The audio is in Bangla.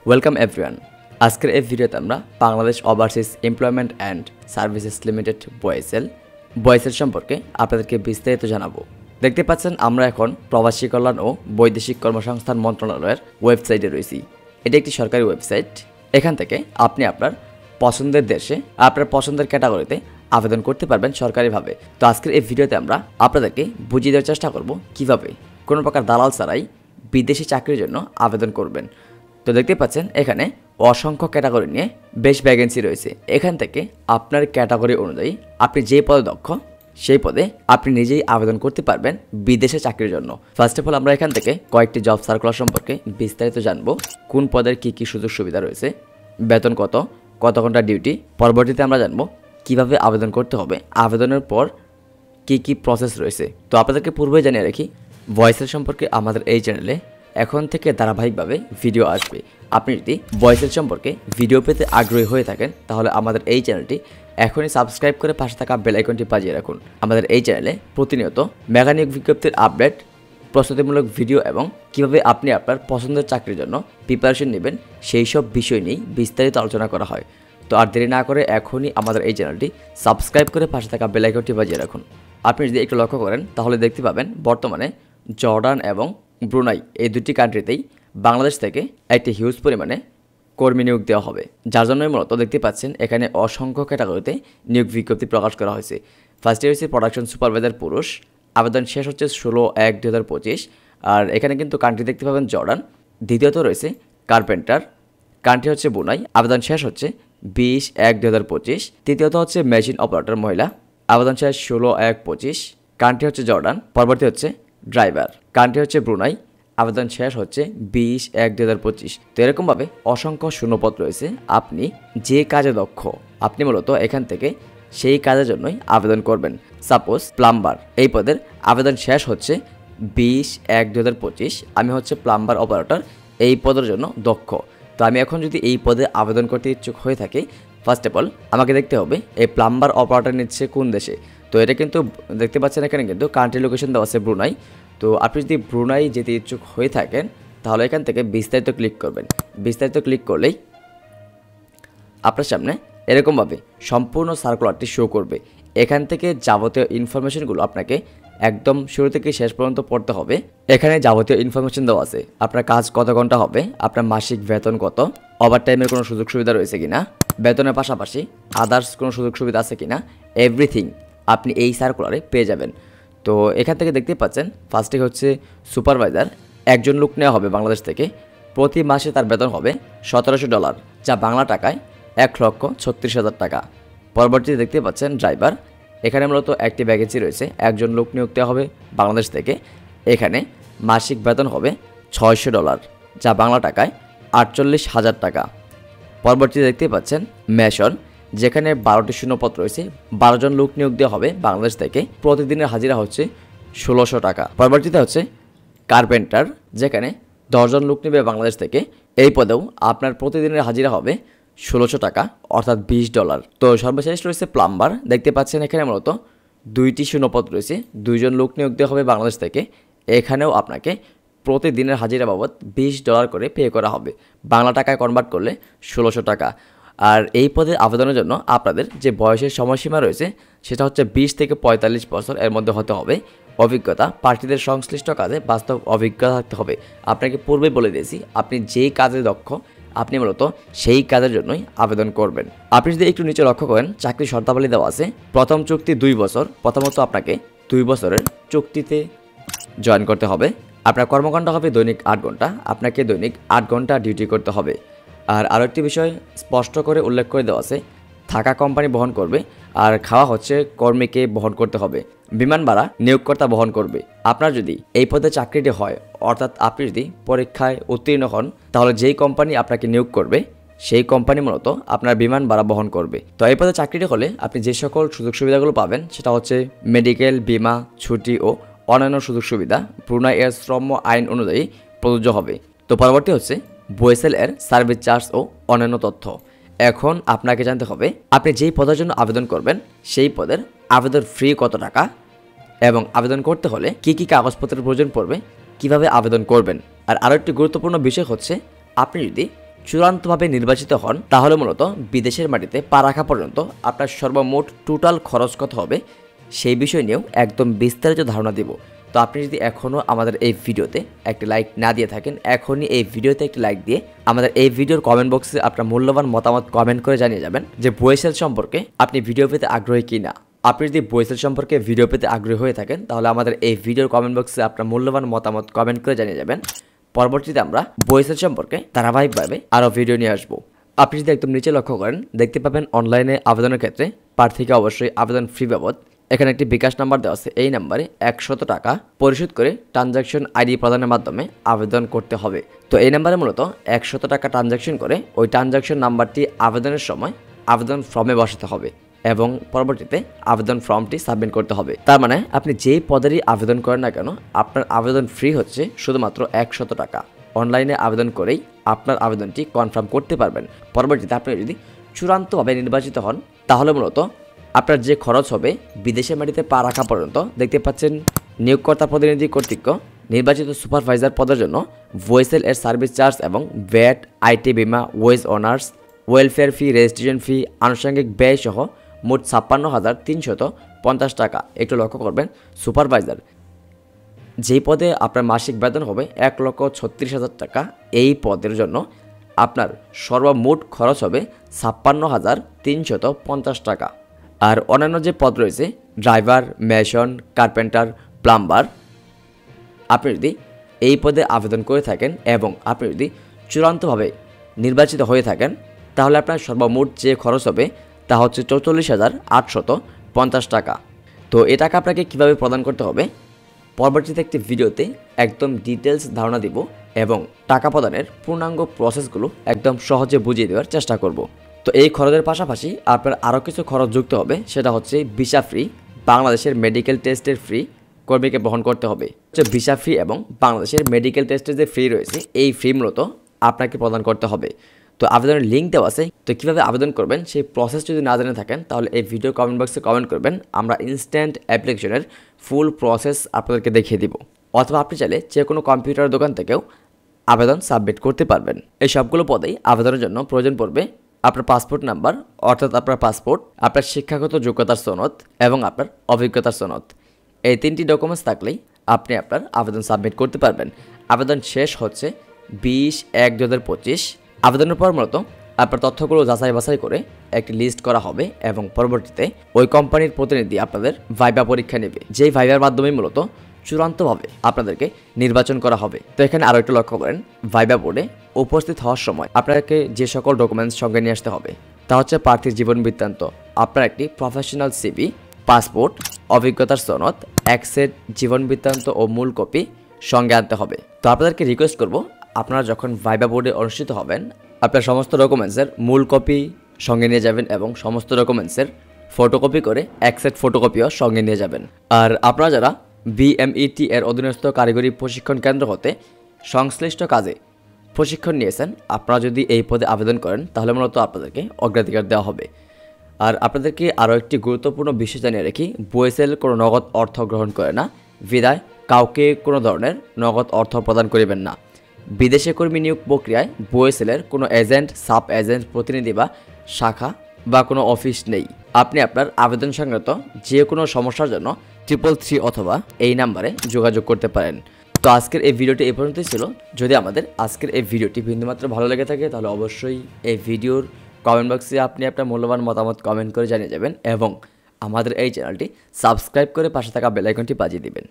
Welcome everyone. আজকের এই ভিডিওতে আমরা Bangladesh overseas employment and services limited BOESL সম্পর্কে আপনাদেরকে বিস্তারিত জানাবো। দেখতে পাচ্ছেন আমরা এখন প্রবাসী কল্যাণ ও বৈদেশিক কর্মসংস্থান মন্ত্রণালয়ের ওয়েবসাইটে রয়েছি। এটি একটি সরকারি ওয়েবসাইট। এখান থেকে আপনি আপনার পছন্দের দেশে আপনার পছন্দের ক্যাটাগরিতে আবেদন করতে পারবেন সরকারিভাবে। তো আজকের এই ভিডিওতে আমরা আপনাদেরকে বুঝিয়ে দেওয়ার চেষ্টা করব কিভাবে কোনো প্রকার দালাল ছাড়াই বিদেশি চাকরির জন্য আবেদন করবেন। তো দেখতে পাচ্ছেন এখানে অসংখ্য ক্যাটাগরি নিয়ে বেশ ভ্যাকেন্সি রয়েছে। এখান থেকে আপনার ক্যাটাগরি অনুযায়ী আপনি যে পদে দক্ষ সেই পদে আপনি নিজেই আবেদন করতে পারবেন বিদেশে চাকরির জন্য। ফার্স্ট অফ অল আমরা এখান থেকে কয়েকটি জব সার্কুলার সম্পর্কে বিস্তারিত জানবো। কোন পদের কী কী সুযোগ সুবিধা রয়েছে, বেতন কত, কত ঘন্টা ডিউটি। পরবর্তীতে আমরা জানবো কিভাবে আবেদন করতে হবে, আবেদনের পর কী কী প্রসেস রয়েছে। তো আপনাদেরকে পূর্বেই জানিয়ে রাখি, ভয়েসেল সম্পর্কে আমাদের এই চ্যানেলে এখন থেকে ধারাবাহিকভাবে ভিডিও আসবে। আপনি যদি ভয়েসেল সম্পর্কে ভিডিও পেতে আগ্রহী হয়ে থাকেন তাহলে আমাদের এই চ্যানেলটি এখনই সাবস্ক্রাইব করে পাশে থাকা বেল আইকনটি বাজিয়ে রাখুন। আমাদের এই চ্যানেলে প্রতিনিয়ত মেগা নিয়োগ বিজ্ঞপ্তির আপডেট, প্রস্তুতিমূলক ভিডিও এবং কিভাবে আপনি আপনার পছন্দের চাকরির জন্য প্রিপারেশন নেবেন সেই সব বিষয় নিয়েই বিস্তারিত আলোচনা করা হয়। তো আর দেরি না করে এখনই আমাদের এই চ্যানেলটি সাবস্ক্রাইব করে পাশে থাকা বেল আইকনটি বাজিয়ে রাখুন। আপনি যদি একটু লক্ষ্য করেন তাহলে দেখতে পাবেন বর্তমানে জর্ডান এবং ব্রুনাই এই দুটি কান্ট্রিতেই বাংলাদেশ থেকে একটি হিউজ পরিমাণে কর্মী নিয়োগ দেওয়া হবে, যার জন্যই মূলত দেখতে পাচ্ছেন এখানে অসংখ্য ক্যাটাগরিতে নিয়োগ বিজ্ঞপ্তি প্রকাশ করা হয়েছে। ফার্স্টে হচ্ছে প্রোডাকশন সুপারভাইজার পুরুষ, আবেদন শেষ হচ্ছে 16/1/2025। আর এখানে কিন্তু কান্ট্রি দেখতে পাবেন জর্ডান। দ্বিতীয়ত রয়েছে কার্পেন্টার, কান্ট্রি হচ্ছে ব্রুনাই, আবেদন শেষ হচ্ছে 20/1/2025। তৃতীয়ত হচ্ছে মেশিন অপারেটর মহিলা, আবেদন শেষ 16/1/25, কান্ট্রি হচ্ছে জর্ডান। পরবর্তী হচ্ছে ড্রাইভার, কান্ট্রি হচ্ছে ব্রুনাই, আবেদন শেষ হচ্ছে 20/1/2025। তো এরকমভাবে অসংখ্য শূন্যপদ রয়েছে। আপনি যে কাজে দক্ষ আপনি মূলত এখান থেকে সেই কাজের জন্যই আবেদন করবেন। সাপোজ প্লাম্বার, এই পদের আবেদন শেষ হচ্ছে 20/1/2025। আমি হচ্ছে প্লাম্বার অপারেটর, এই পদের জন্য দক্ষ। তো আমি এখন যদি এই পদে আবেদন করতে ইচ্ছুক হয়ে থাকি, ফার্স্ট অফ অল আমাকে দেখতে হবে এই প্লাম্বার অপারেটর নিচ্ছে কোন দেশে। তো এটা কিন্তু দেখতে পাচ্ছেন এখানে কিন্তু কান্ট্রি লোকেশন দেওয়া আছে ব্রুনাই। তো আপনি যদি ব্রুনাই যেতে ইচ্ছুক হয়ে থাকেন তাহলে এখান থেকে বিস্তারিত ক্লিক করবেন। বিস্তারিত ক্লিক করলেই আপনার সামনে এরকমভাবে সম্পূর্ণ সার্কুলারটি শো করবে। এখান থেকে যাবতীয় ইনফরমেশনগুলো আপনাকে একদম শুরু থেকে শেষ পর্যন্ত পড়তে হবে। এখানে যাবতীয় ইনফরমেশন দেওয়া আছে, আপনার কাজ কত ঘন্টা হবে, আপনার মাসিক বেতন কত, ওভারটাইমের কোনো সুযোগ সুবিধা রয়েছে কিনা, বেতনের পাশাপাশি আদার্স কোনো সুযোগ সুবিধা আছে কিনা, এভরিথিং আপনি এই সার্কুলারে পেয়ে যাবেন। তো এখান থেকে দেখতে পাচ্ছেন ফার্স্টে হচ্ছে সুপারভাইজার, একজন লোক নেওয়া হবে বাংলাদেশ থেকে। প্রতি মাসে তার বেতন হবে $1700, যা বাংলা টাকায় 1,36,000 টাকা। পরবর্তীতে দেখতে পাচ্ছেন ড্রাইভার, এখানে মূলত একটি ভ্যাকেন্সি রয়েছে, একজন লোক নিয়োগ দেওয়া হবে বাংলাদেশ থেকে। এখানে মাসিক বেতন হবে $600, যা বাংলা টাকায় 48,000 টাকা। পরবর্তীতে দেখতে পাচ্ছেন মেশন, যেখানে 12টি শূন্যপদ রয়েছে, 12 জন লোক নিয়োগ দেওয়া হবে বাংলাদেশ থেকে। প্রতিদিনের হাজিরা হচ্ছে 1600 টাকা। পরবর্তীতে হচ্ছে কার্পেন্টার, যেখানে 10 জন লোক নেবে বাংলাদেশ থেকে। এই পদেও আপনার প্রতিদিনের হাজিরা হবে 1600 টাকা, অর্থাৎ $20। তো সর্বশেষ রয়েছে প্লাম্বার, দেখতে পাচ্ছেন এখানে মূলত 2টি শূন্যপদ রয়েছে, 2 জন লোক নিয়োগ দেওয়া হবে বাংলাদেশ থেকে। এখানেও আপনাকে প্রতিদিনের হাজিরা বাবদ $20 করে পে করা হবে, বাংলা টাকায় কনভার্ট করলে 1600 টাকা। আর এই পদে আবেদনের জন্য আপনাদের যে বয়সের সময়সীমা রয়েছে সেটা হচ্ছে 20 থেকে 45 বছর এর মধ্যে হতে হবে। অভিজ্ঞতা, প্রার্থীদের সংশ্লিষ্ট কাজে বাস্তব অভিজ্ঞতা থাকতে হবে। আপনাকে পূর্বে বলে দিয়েছি, আপনি যেই কাজে দক্ষ আপনি মূলত সেই কাজের জন্যই আবেদন করবেন। আপনি যদি একটু নিচে লক্ষ্য করেন চাকরি শর্তাবলী দেওয়া আছে। প্রথম চুক্তি 2 বছর। প্রথমত আপনাকে 2 বছরের চুক্তিতে জয়েন করতে হবে। আপনার কর্মঘণ্টা হবে দৈনিক 8 ঘন্টা, আপনাকে দৈনিক 8 ঘন্টা ডিউটি করতে হবে। আর আরও একটি বিষয় স্পষ্ট করে উল্লেখ করে দেওয়া আছে, থাকা কোম্পানি বহন করবে আর খাওয়া হচ্ছে কর্মীকে বহন করতে হবে। বিমান ভাড়া নিয়োগকর্তা বহন করবে। আপনার যদি এই পদে চাকরিটি হয়, অর্থাৎ আপনি যদি পরীক্ষায় উত্তীর্ণ হন, তাহলে যেই কোম্পানি আপনাকে নিয়োগ করবে সেই কোম্পানি মূলত আপনার বিমান ভাড়া বহন করবে। তো এই পদে চাকরিটি হলে আপনি যে সকল সুযোগ সুবিধাগুলো পাবেন সেটা হচ্ছে মেডিকেল, বিমা, ছুটি ও অন্যান্য সুযোগ সুবিধা ব্রুনাই এর শ্রম আইন অনুযায়ী প্রযোজ্য হবে। তো পরবর্তী হচ্ছে বয়েসেল এর সার্ভিস চার্জ ও অন্যান্য তথ্য। এখন আপনাকে জানতে হবে আপনি যেই পদের জন্য আবেদন করবেন সেই পদের আবেদন ফি কত টাকা এবং আবেদন করতে হলে কি কি কাগজপত্রের প্রয়োজন পড়বে, কিভাবে আবেদন করবেন। আর আরও একটি গুরুত্বপূর্ণ বিষয় হচ্ছে আপনি যদি চূড়ান্তভাবে নির্বাচিত হন তাহলে মূলত বিদেশের মাটিতে পা রাখা পর্যন্ত আপনার সর্বমোট টোটাল খরচ কত হবে সেই বিষয় নিয়েও একদম বিস্তারিত ধারণা দেব। তো আপনি যদি এখনও আমাদের এই ভিডিওতে একটি লাইক না দিয়ে থাকেন, এখনই এই ভিডিওতে একটি লাইক দিয়ে আমাদের এই ভিডিওর কমেন্ট বক্সে আপনার মূল্যবান মতামত কমেন্ট করে জানিয়ে যাবেন যে বয়েসেল সম্পর্কে আপনি ভিডিও পেতে আগ্রহী কিনা। আপনি যদি বয়েসেল সম্পর্কে ভিডিও পেতে আগ্রহী হয়ে থাকেন তাহলে আমাদের এই ভিডিওর কমেন্ট বক্সে আপনার মূল্যবান মতামত কমেন্ট করে জানিয়ে যাবেন। পরবর্তীতে আমরা বয়েসেল সম্পর্কে ধারাবাহিকভাবে আরও ভিডিও নিয়ে আসবো। আপনি যদি একদম নিচে লক্ষ্য করেন দেখতে পাবেন অনলাইনে আবেদনের ক্ষেত্রে প্রার্থীকে অবশ্যই আবেদন ফি বাবদ এখানে একটি বিকাশ নাম্বার দেওয়া আছে। এই নাম্বারে 100 টাকা পরিশোধ করে ট্রানজাকশন আইডি প্রদানের মাধ্যমে আবেদন করতে হবে। তো এই নাম্বারে মূলত 100 টাকা ট্রানজাকশন করে ওই ট্রানজাকশন নাম্বারটি আবেদনের সময় আবেদন ফর্মে বসাতে হবে এবং পরবর্তীতে আবেদন ফর্মটি সাবমিট করতে হবে। তার মানে আপনি যেই পদেরই আবেদন করেন না কেন আপনার আবেদন ফ্রি হচ্ছে শুধুমাত্র 100 টাকা। অনলাইনে আবেদন করেই আপনার আবেদনটি কনফার্ম করতে পারবেন। পরবর্তীতে আপনি যদি চূড়ান্তভাবে নির্বাচিত হন তাহলে মূলত আপনার যে খরচ হবে বিদেশের মাটিতে পা রাখা পর্যন্ত দেখতে পাচ্ছেন নিয়োগকর্তা প্রতিনিধি কর্তৃক নির্বাচিত সুপারভাইজার পদের জন্য ভয়েসেল এর সার্ভিস চার্জ এবং ভ্যাট, আইটি বিমা, ওয়েজ অনার্স, ওয়েলফেয়ার ফি, রেজিস্ট্রেশন ফি, আনুষঙ্গিক ব্যয় সহ মোট 56,350 টাকা। একটু লক্ষ্য করবেন সুপারভাইজার যেই পদে আপনার মাসিক বেতন হবে 1,36,000 টাকা, এই পদের জন্য আপনার সর্বমোট খরচ হবে 56,350 টাকা। আর অন্যান্য যে পদ রয়েছে ড্রাইভার, মেশন, কার্পেন্টার, প্লাম্বার, আপনি যদি এই পদে আবেদন করে থাকেন এবং আপনি যদি চূড়ান্তভাবে নির্বাচিত হয়ে থাকেন তাহলে আপনার সর্বমোট যে খরচ হবে তা হচ্ছে 44,850 টাকা। তো এই টাকা আপনাকে কীভাবে প্রদান করতে হবে পরবর্তীতে একটি ভিডিওতে একদম ডিটেলস ধারণা দিব এবং টাকা প্রদানের পূর্ণাঙ্গ প্রসেসগুলো একদম সহজে বুঝিয়ে দেওয়ার চেষ্টা করব। তো এই খরচের পাশাপাশি আপনার আরও কিছু খরচ যুক্ত হবে, সেটা হচ্ছে ভিসা ফ্রি, বাংলাদেশের মেডিকেল টেস্টের ফ্রি কর্মীকে বহন করতে হবে। ভিসা ফ্রি এবং বাংলাদেশের মেডিকেল টেস্টের যে ফ্রি রয়েছে এই ফ্রি মূলত আপনাকে প্রদান করতে হবে। তো আবেদনের লিঙ্ক দেওয়া আছে। তো কীভাবে আবেদন করবেন সেই প্রসেস যদি না জেনে থাকেন তাহলে এই ভিডিও কমেন্ট বক্সে কমেন্ট করবেন, আমরা ইনস্ট্যান্ট অ্যাপ্লিকেশনের ফুল প্রসেস আপনাদেরকে দেখিয়ে দিব। অথবা আপনি চাইলে যে কোনো কম্পিউটার দোকান থেকেও আবেদন সাবমিট করতে পারবেন। এই সবগুলো পদেই আবেদনের জন্য প্রয়োজন পড়বে আপনার পাসপোর্ট নাম্বার, অর্থাৎ আপনার পাসপোর্ট, আপনার শিক্ষাগত যোগ্যতার সনদ এবং আপনার অভিজ্ঞতার সনদ। এই 3টি ডকুমেন্টস থাকলেই আপনি আপনার আবেদন সাবমিট করতে পারবেন। আবেদন শেষ হচ্ছে 20/1/2025। আবেদনের পর মূলত আপনার তথ্যগুলো যাচাই বাছাই করে একটি লিস্ট করা হবে এবং পরবর্তীতে ওই কোম্পানির প্রতিনিধি আপনাদের ভাইবা পরীক্ষা নেবে, যেই ভাইবার মাধ্যমে মূলত চূড়ান্তভাবে আপনাদেরকে নির্বাচন করা হবে। তো এখানে আরও একটু লক্ষ্য করেন, ভাইবা বোর্ডে উপস্থিত হওয়ার সময় আপনাকে যে সকল ডকুমেন্টস সঙ্গে নিয়ে আসতে হবে তা হচ্ছে প্রার্থীর জীবন বৃত্তান্ত, আপনার একটি প্রফেশনাল সিভি, পাসপোর্ট, অভিজ্ঞতার সনদ, এক সেট জীবন বৃত্তান্ত ও মূল কপি সঙ্গে আনতে হবে। তো আপনাদেরকে রিকোয়েস্ট করব আপনারা যখন ভাইবা বোর্ডে অনুষ্ঠিত হবেন আপনার সমস্ত ডকুমেন্টসের মূল কপি সঙ্গে নিয়ে যাবেন এবং সমস্ত ডকুমেন্টসের ফটোকপি করে এক সেট ফটোকপিও সঙ্গে নিয়ে যাবেন। আর আপনারা যারা বিএমইটি এর অধীনস্থ কারিগরি প্রশিক্ষণ কেন্দ্র হতে সংশ্লিষ্ট কাজে প্রশিক্ষণ নিয়েছেন, আপনারা যদি এই পদে আবেদন করেন তাহলে মূলত আপনাদেরকে অগ্রাধিকার দেওয়া হবে। আর আপনাদেরকে আরও একটি গুরুত্বপূর্ণ বিষয় জানিয়ে রাখি, বয়েসেল কোনো নগদ অর্থ গ্রহণ করে না, বিদায় কাউকে কোনো ধরনের নগদ অর্থ প্রদান করিবেন না। বিদেশে কর্মী নিয়োগ প্রক্রিয়ায় বয়েসেলের কোনো এজেন্ট, সাব এজেন্ট, প্রতিনিধি বা শাখা বা কোনো অফিস নেই। আপনি আপনার আবেদন সংক্রান্ত যে কোনো সমস্যার জন্য 333 অথবা এই নাম্বারে যোগাযোগ করতে পারেন। তো আজকের এই ভিডিওটি এই পর্যন্তই ছিল। যদি আমাদের আজকের এই ভিডিওটি বিন্দুমাত্র ভালো লেগে থাকে তাহলে অবশ্যই এই ভিডিওর কমেন্ট বক্সে আপনি আপনার মূল্যবান মতামত কমেন্ট করে জানিয়ে যাবেন এবং আমাদের এই চ্যানেলটি সাবস্ক্রাইব করে পাশে থাকা বেল আইকনটি বাজিয়ে দিবেন।